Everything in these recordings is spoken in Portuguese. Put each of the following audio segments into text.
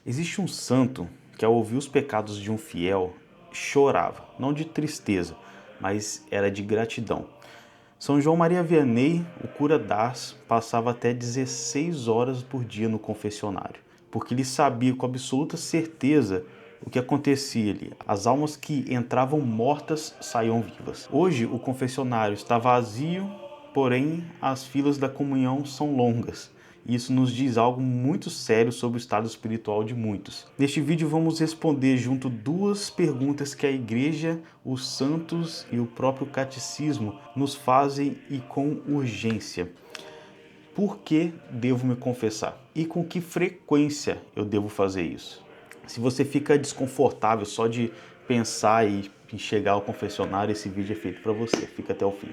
Existe um santo que, ao ouvir os pecados de um fiel, chorava, não de tristeza, mas era de gratidão. São João Maria Vianney, o cura d'Ars, passava até 16 horas por dia no confessionário, porque ele sabia com absoluta certeza o que acontecia ali. As almas que entravam mortas saíam vivas. Hoje o confessionário está vazio, porém as filas da comunhão são longas. Isso nos diz algo muito sério sobre o estado espiritual de muitos. Neste vídeo vamos responder junto duas perguntas que a igreja, os santos e o próprio catecismo nos fazem e com urgência. Por que devo me confessar? E com que frequência eu devo fazer isso? Se você fica desconfortável só de pensar e chegar ao confessionário, esse vídeo é feito para você. Fica até o fim.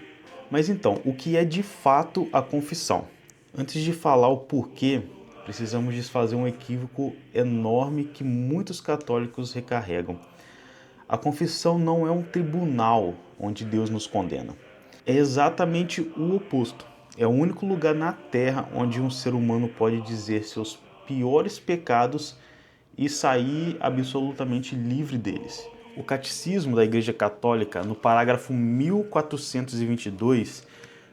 Mas então, o que é de fato a confissão? Antes de falar o porquê, precisamos desfazer um equívoco enorme que muitos católicos recarregam. A confissão não é um tribunal onde Deus nos condena. É exatamente o oposto. É o único lugar na Terra onde um ser humano pode dizer seus piores pecados e sair absolutamente livre deles. O Catecismo da Igreja Católica, no parágrafo 1422,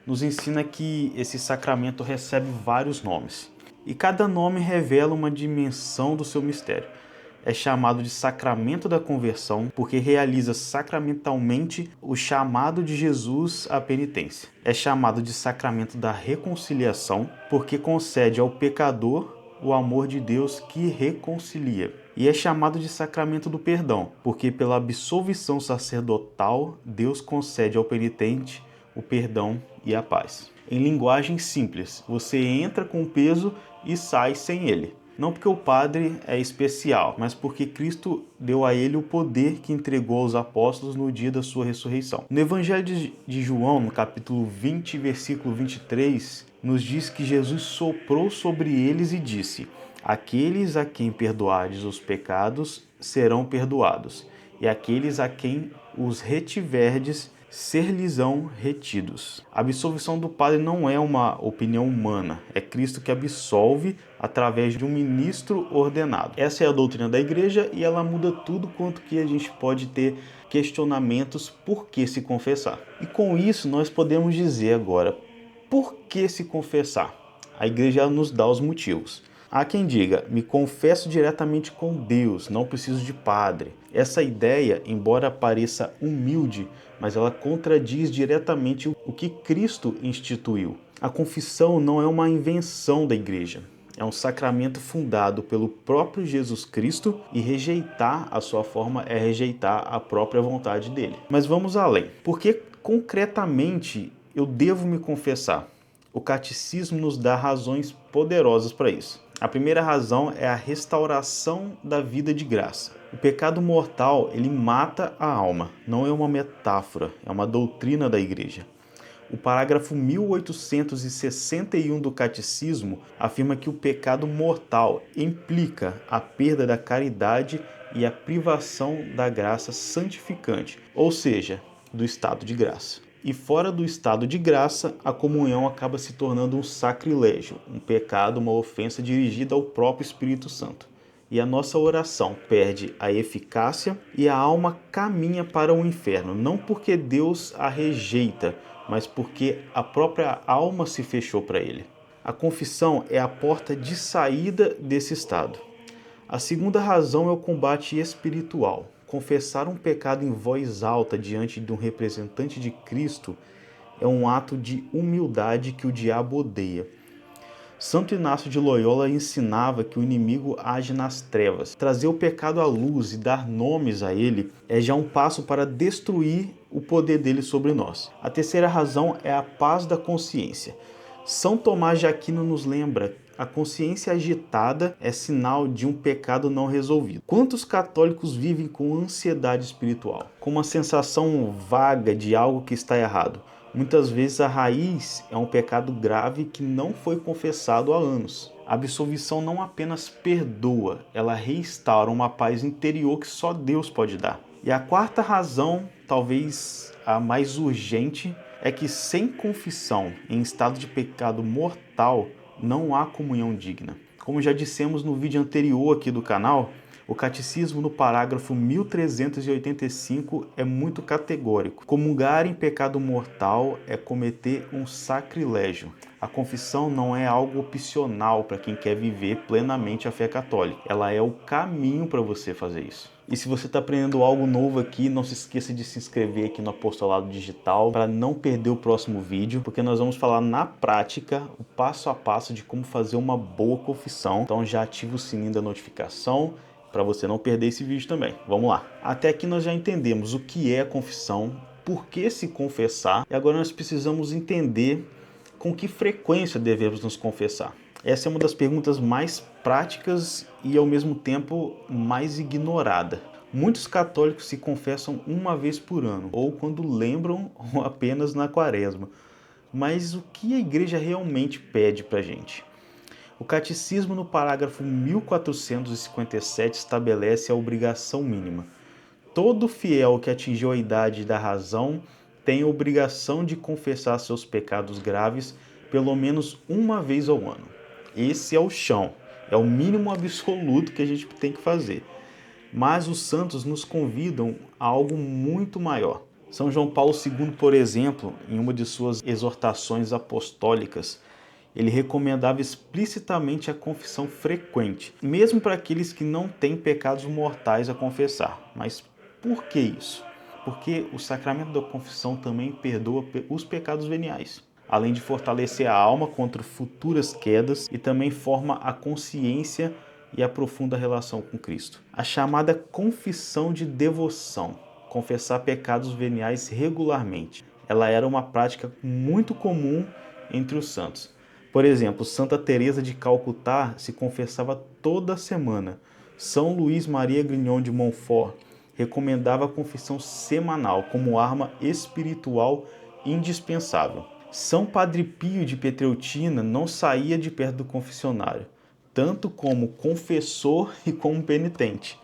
nos ensina que esse sacramento recebe vários nomes. E cada nome revela uma dimensão do seu mistério. É chamado de sacramento da conversão porque realiza sacramentalmente o chamado de Jesus à penitência. É chamado de sacramento da reconciliação porque concede ao pecador o amor de Deus que reconcilia. E é chamado de sacramento do perdão porque pela absolvição sacerdotal Deus concede ao penitente o perdão e a paz. Em linguagem simples, você entra com peso e sai sem ele. Não porque o padre é especial, mas porque Cristo deu a ele o poder que entregou aos apóstolos no dia da sua ressurreição. No Evangelho de João, no capítulo 20, versículo 23, nos diz que Jesus soprou sobre eles e disse: aqueles a quem perdoardes os pecados serão perdoados, e aqueles a quem os retiverdes ser-lhes-ão retidos. A absolvição do padre não é uma opinião humana, é Cristo que absolve através de um ministro ordenado. Essa é a doutrina da igreja e ela muda tudo quanto que a gente pode ter questionamentos por que se confessar. E com isso nós podemos dizer agora, por que se confessar? A igreja nos dá os motivos. Há quem diga, me confesso diretamente com Deus, não preciso de padre. Essa ideia, embora pareça humilde, mas ela contradiz diretamente o que Cristo instituiu. A confissão não é uma invenção da igreja. É um sacramento fundado pelo próprio Jesus Cristo e rejeitar a sua forma é rejeitar a própria vontade dele. Mas vamos além. Por que concretamente eu devo me confessar? O catecismo nos dá razões poderosas para isso. A primeira razão é a restauração da vida de graça. O pecado mortal, ele mata a alma, não é uma metáfora, é uma doutrina da igreja. O parágrafo 1861 do Catecismo afirma que o pecado mortal implica a perda da caridade e a privação da graça santificante, ou seja, do estado de graça. E fora do estado de graça, a comunhão acaba se tornando um sacrilégio, um pecado, uma ofensa dirigida ao próprio Espírito Santo. E a nossa oração perde a eficácia e a alma caminha para o inferno, não porque Deus a rejeita, mas porque a própria alma se fechou para ele. A confissão é a porta de saída desse estado. A segunda razão é o combate espiritual. Confessar um pecado em voz alta diante de um representante de Cristo é um ato de humildade que o diabo odeia. Santo Inácio de Loyola ensinava que o inimigo age nas trevas. Trazer o pecado à luz e dar nomes a ele é já um passo para destruir o poder dele sobre nós. A terceira razão é a paz da consciência. São Tomás de Aquino nos lembra: a consciência agitada é sinal de um pecado não resolvido. Quantos católicos vivem com ansiedade espiritual, com uma sensação vaga de algo que está errado? Muitas vezes a raiz é um pecado grave que não foi confessado há anos. A absolvição não apenas perdoa, ela restaura uma paz interior que só Deus pode dar. E a quarta razão, talvez a mais urgente, é que sem confissão, em estado de pecado mortal, não há comunhão digna. Como já dissemos no vídeo anterior aqui do canal, o catecismo no parágrafo 1385 é muito categórico. Comungar em pecado mortal é cometer um sacrilégio. A confissão não é algo opcional para quem quer viver plenamente a fé católica. Ela é o caminho para você fazer isso. E se você está aprendendo algo novo aqui, não se esqueça de se inscrever aqui no Apostolado Digital para não perder o próximo vídeo, porque nós vamos falar na prática o passo a passo de como fazer uma boa confissão. Então já ativa o sininho da notificação para você não perder esse vídeo também. Vamos lá. Até aqui nós já entendemos o que é a confissão, por que se confessar, e agora nós precisamos entender com que frequência devemos nos confessar. Essa é uma das perguntas mais práticas e ao mesmo tempo mais ignorada. Muitos católicos se confessam uma vez por ano, ou quando lembram, ou apenas na quaresma. Mas o que a igreja realmente pede para a gente? O catecismo no parágrafo 1457 estabelece a obrigação mínima. Todo fiel que atingiu a idade da razão tem a obrigação de confessar seus pecados graves pelo menos uma vez ao ano. Esse é o chão, é o mínimo absoluto que a gente tem que fazer. Mas os santos nos convidam a algo muito maior. São João Paulo II, por exemplo, em uma de suas exortações apostólicas, ele recomendava explicitamente a confissão frequente, mesmo para aqueles que não têm pecados mortais a confessar. Mas por que isso? Porque o sacramento da confissão também perdoa os pecados veniais, além de fortalecer a alma contra futuras quedas e também forma a consciência e aprofunda a relação com Cristo. A chamada confissão de devoção, confessar pecados veniais regularmente, ela era uma prática muito comum entre os santos. Por exemplo, Santa Teresa de Calcutá se confessava toda semana. São Luís Maria Grignon de Montfort recomendava a confissão semanal como arma espiritual indispensável. São Padre Pio de Pietrelcina não saía de perto do confessionário, tanto como confessor e como penitente.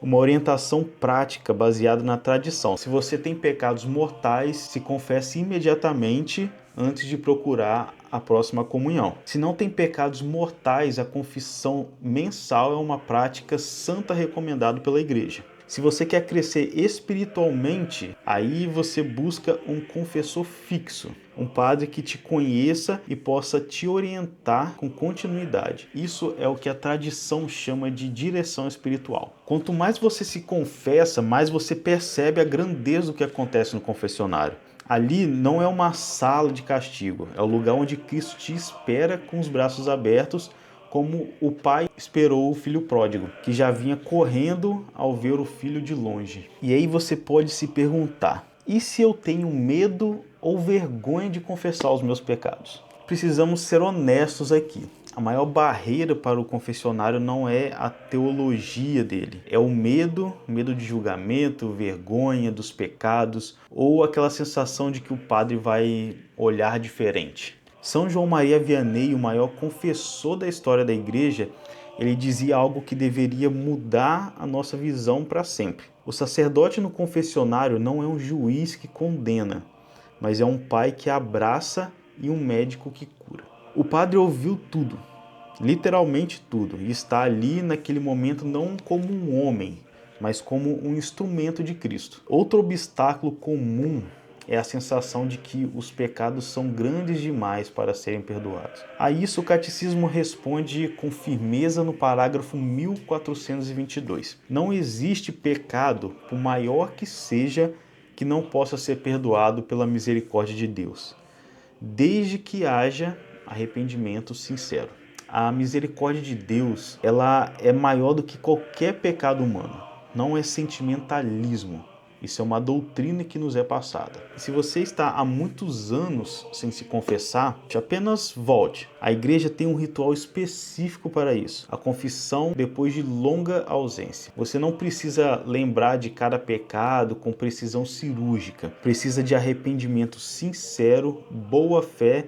Uma orientação prática baseada na tradição. Se você tem pecados mortais, se confesse imediatamente antes de procurar a próxima comunhão. Se não tem pecados mortais, a confissão mensal é uma prática santa recomendada pela igreja. Se você quer crescer espiritualmente, aí você busca um confessor fixo, um padre que te conheça e possa te orientar com continuidade. Isso é o que a tradição chama de direção espiritual. Quanto mais você se confessa, mais você percebe a grandeza do que acontece no confessionário. Ali não é uma sala de castigo, é o lugar onde Cristo te espera com os braços abertos, como o pai esperou o filho pródigo, que já vinha correndo ao ver o filho de longe. E aí você pode se perguntar, e se eu tenho medo ou vergonha de confessar os meus pecados? Precisamos ser honestos aqui. A maior barreira para o confessionário não é a teologia dele, é o medo de julgamento, vergonha dos pecados ou aquela sensação de que o padre vai olhar diferente. São João Maria Vianney, o maior confessor da história da igreja, ele dizia algo que deveria mudar a nossa visão para sempre. O sacerdote no confessionário não é um juiz que condena, mas é um pai que abraça e um médico que cura. O padre ouviu tudo, literalmente tudo, e está ali naquele momento não como um homem, mas como um instrumento de Cristo. Outro obstáculo comum é a sensação de que os pecados são grandes demais para serem perdoados. A isso o catecismo responde com firmeza no parágrafo 1422. Não existe pecado, por maior que seja, que não possa ser perdoado pela misericórdia de Deus, desde que haja arrependimento sincero. A misericórdia de Deus, ela é maior do que qualquer pecado humano. Não é sentimentalismo. Isso é uma doutrina que nos é passada. E se você está há muitos anos sem se confessar, apenas volte. A igreja tem um ritual específico para isso. A confissão depois de longa ausência. Você não precisa lembrar de cada pecado com precisão cirúrgica. Precisa de arrependimento sincero, boa fé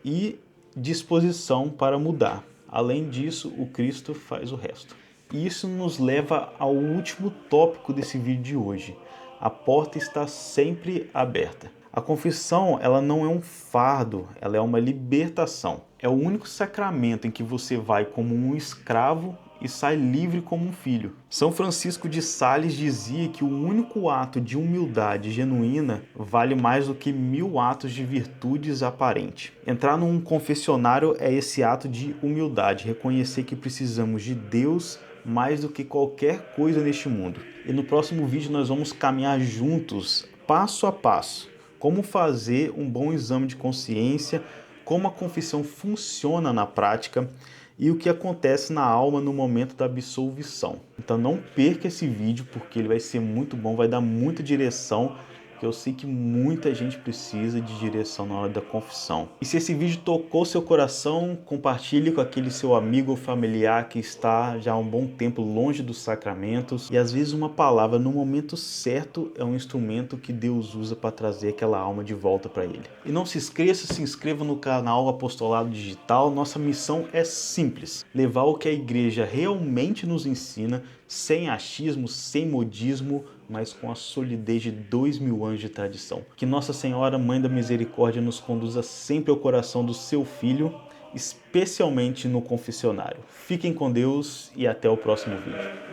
e disposição para mudar. Além disso, o Cristo faz o resto. E isso nos leva ao último tópico desse vídeo de hoje. A porta está sempre aberta. A confissão, ela não é um fardo, ela é uma libertação. É o único sacramento em que você vai como um escravo e sai livre como um filho. São Francisco de Sales dizia que o único ato de humildade genuína vale mais do que 1000 atos de virtudes aparentes. Entrar num confessionário é esse ato de humildade, reconhecer que precisamos de Deus mais do que qualquer coisa neste mundo. E no próximo vídeo nós vamos caminhar juntos, passo a passo, como fazer um bom exame de consciência, como a confissão funciona na prática e o que acontece na alma no momento da absolvição. Então não perca esse vídeo porque ele vai ser muito bom, vai dar muita direção, que eu sei que muita gente precisa de direção na hora da confissão. E se esse vídeo tocou seu coração, compartilhe com aquele seu amigo ou familiar que está já há um bom tempo longe dos sacramentos. E às vezes uma palavra no momento certo é um instrumento que Deus usa para trazer aquela alma de volta para Ele. E não se esqueça, se inscreva no canal Apostolado Digital. Nossa missão é simples: levar o que a igreja realmente nos ensina, sem achismo, sem modismo, mas com a solidez de 2000 anos de tradição. Que Nossa Senhora, Mãe da Misericórdia, nos conduza sempre ao coração do seu filho, especialmente no confessionário. Fiquem com Deus e até o próximo vídeo.